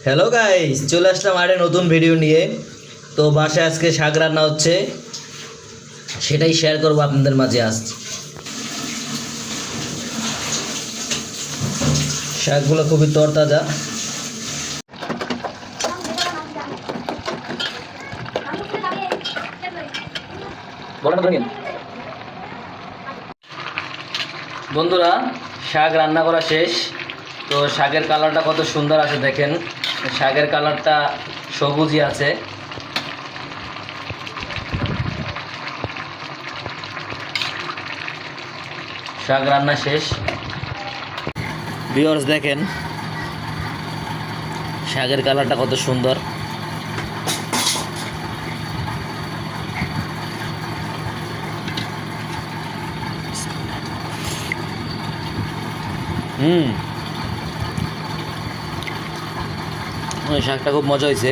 Hello guys, চলে আসলাম আরে নতুন ভিডিও নিয়ে। তো বাসায় আজকে শাক রান্না হচ্ছে, সেটাই শেয়ার করবো আপনাদের মাঝে। আজ শাকগুলো খুবই তরতাজা। বন্ধুরা, শাক রান্না করা শেষ। তো শাকের কালারটা কত সুন্দর আছে দেখেন, শাকের কালারটা সবুজই আছে। শাক রান্না শেষ। ভিউয়ার্স দেখেন শাকের কালারটা কত সুন্দর। শাকটা খুব মজা হয়েছে।